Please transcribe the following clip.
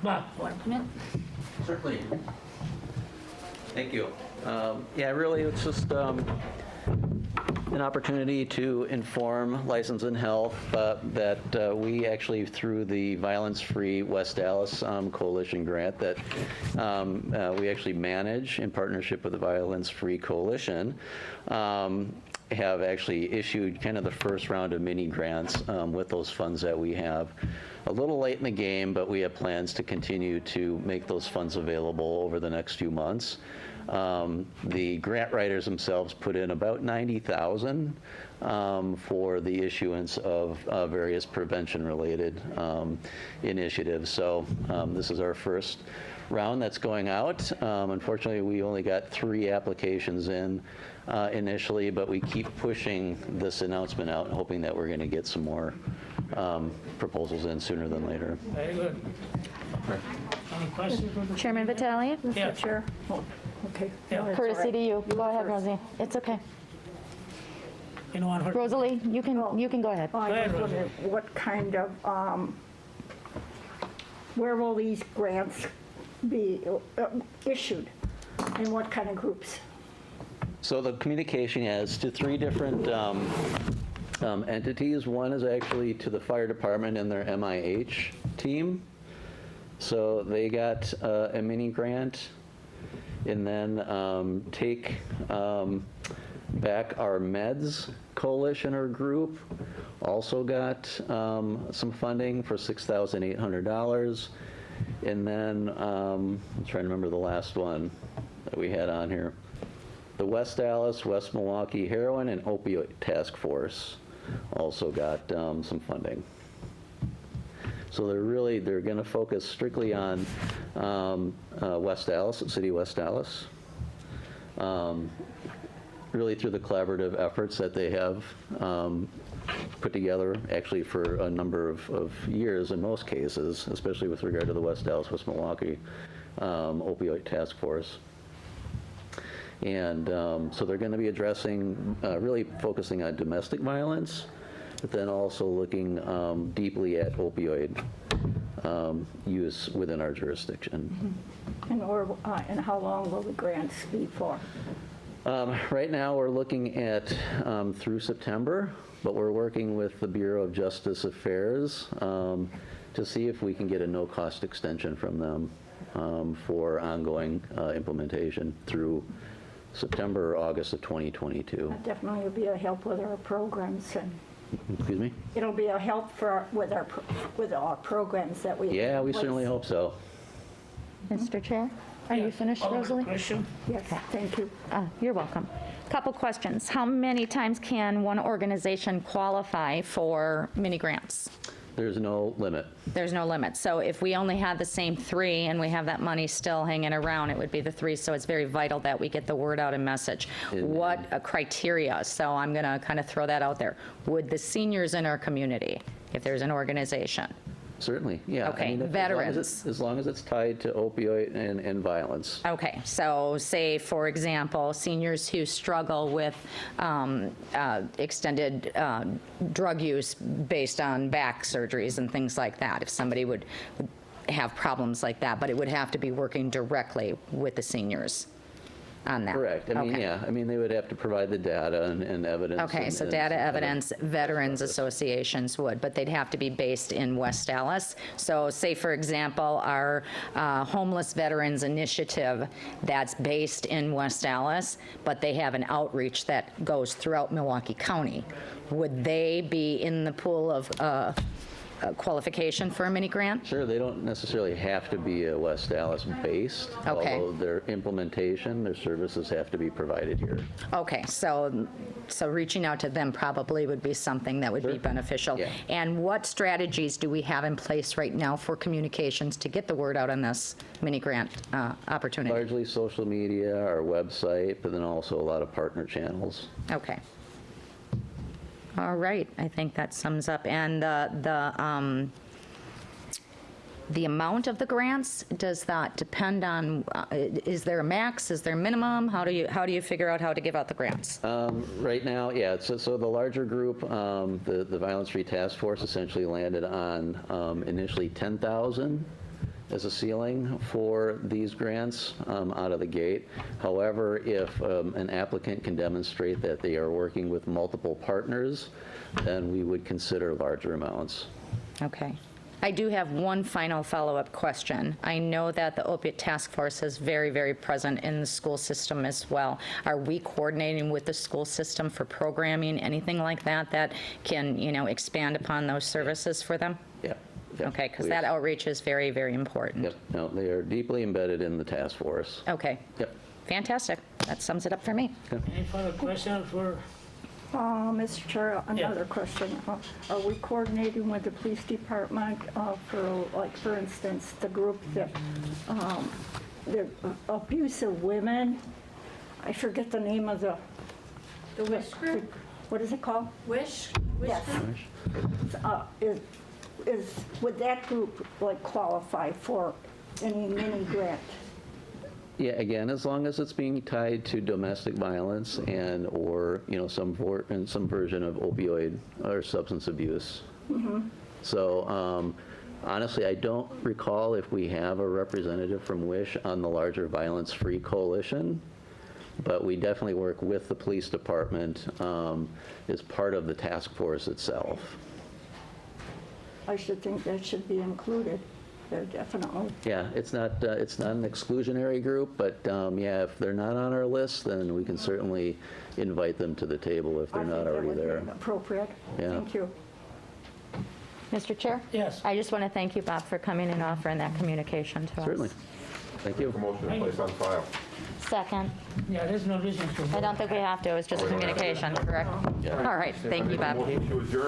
Bob, want to come in? Certainly. Thank you. Yeah, really, it's just an opportunity to inform License and Health that we actually, through the Violence Free West Dallas Coalition grant that we actually manage in partnership with the Violence Free Coalition, have actually issued kind of the first round of mini grants with those funds that we have. A little late in the game, but we have plans to continue to make those funds available over the next few months. The grant writers themselves put in about $90,000 for the issuance of various prevention-related initiatives. So this is our first round that's going out. Unfortunately, we only got 3 applications in initially, but we keep pushing this announcement out and hoping that we're going to get some more proposals in sooner than later. Very good. Any questions? Chairman Vitale? Yeah. Mr. Chair? Oh, okay. Yeah. No, that's Courtesy all right. to you. Go ahead, first. Rosie. It's okay. You don't want her? Rosalie, you can go ahead. Well, I Go ahead, was wondering what kind of, where will these grants be issued? And what kind of groups? So the communication is to 3 different entities. One is actually to the fire department and their MIH team. So they got a mini grant. And then Take Back Our Meds Coalition or group also got some funding for $6,800. And then I'm trying to remember the last one that we had on here. The West Dallas, West Milwaukee Heroin and Opioid Task Force also got some funding. So they're going to focus strictly on West Dallas, City of West Dallas, really through the collaborative efforts that they have put together actually for a number of years in most cases, especially with regard to the West Dallas, West Milwaukee Opioid Task Force. And so they're going to be addressing, really focusing on domestic violence, but then also looking deeply at opioid use within our jurisdiction. And how long will the grants be for? Right now, we're looking at through September, but we're working with the Bureau of Justice Affairs to see if we can get a no-cost extension from them for ongoing implementation through September or August of 2022. That definitely will be a help with our programs, and Excuse me? it'll be a help with our programs that we. Yeah, we in place. certainly hope so. Mr. Chair, are you finished, Call the Rosalie? Question? Yes, thank you. You're welcome. Couple questions. How many times can one organization qualify for mini grants? There's no limit. There's no limit. So if we only had the same 3 and we have that money still hanging around, it would be the 3. So it's very vital that we get the word out and message. What criteria? So I'm going to kind of throw that out there. Would the seniors in our community, if there's an organization? Certainly, yeah. Okay, veterans. As long as it's tied to opioid and violence. Okay, so say, for example, seniors who struggle with extended drug use based on back surgeries and things like that, if somebody would have problems like that, but it would have to be working directly with the seniors on that. Correct. I mean, Okay. yeah, I mean, they would have to provide the data and evidence. Okay, so and data kind of- evidence, veterans associations would, but they'd have to be based in West Dallas. So say, for example, our homeless veterans initiative that's based in West Dallas, but they have an outreach that goes throughout Milwaukee County. Would they be in the pool of qualification for a mini grant? Sure, they don't necessarily have to be a West Dallas based. Okay. Although their implementation, their services have to be provided here. Okay, so reaching out to them probably would be something that would be Sure. beneficial. Yeah. And what strategies do we have in place right now for communications to get the word out on this mini grant opportunity? Largely social media, our website, but then also a lot of partner channels. Okay. All right, I think that sums up. And the amount of the grants, does that depend on, is there a max, is there a minimum? How do you figure out how to give out the grants? Right now, yeah, so the larger group, the Violence Free Task Force essentially landed on initially 10,000 as a ceiling for these grants out of the gate. However, if an applicant can demonstrate that they are working with multiple partners, then we would consider larger amounts. Okay. I do have one final follow-up question. I know that the opiate task force is very, very present in the school system as well. Are we coordinating with the school system for programming, anything like that, that can, expand upon those services for them? Yeah. yeah, Okay, because we- that outreach is very, very important. Yep, no, they are deeply embedded in the task force. Okay, Yep. fantastic. That sums it up for me. Any further questions for, Mr. Chair, another question. Are we coordinating with the police department for, like, for instance, the group that, the abusive women? I forget the name of the, The WISH group? what is it called? WISH? Yes. group? Would that group, like, qualify for any mini grant? Yeah, again, as long as it's being tied to domestic violence and, or, some version of opioid or substance abuse. So honestly, I don't recall if we have a representative from WISH on the larger violence-free coalition, but we definitely work with the police department as part of the task force itself. I should think that should be included there, definitely. Yeah, it's not an exclusionary group, but yeah, if they're not on our list, then we can certainly invite them to the table if they're not already there. I think that would be appropriate. Yeah. Thank you. Mr. Chair? Yes. I just want to thank you, Bob, for coming and offering that communication to us. Certainly. Thank you. Motion to place on file. Second. yeah, there's no reason to. I don't think we have to. It was just communication, correct? All right. Thank you, Bob. Motion to adjourn.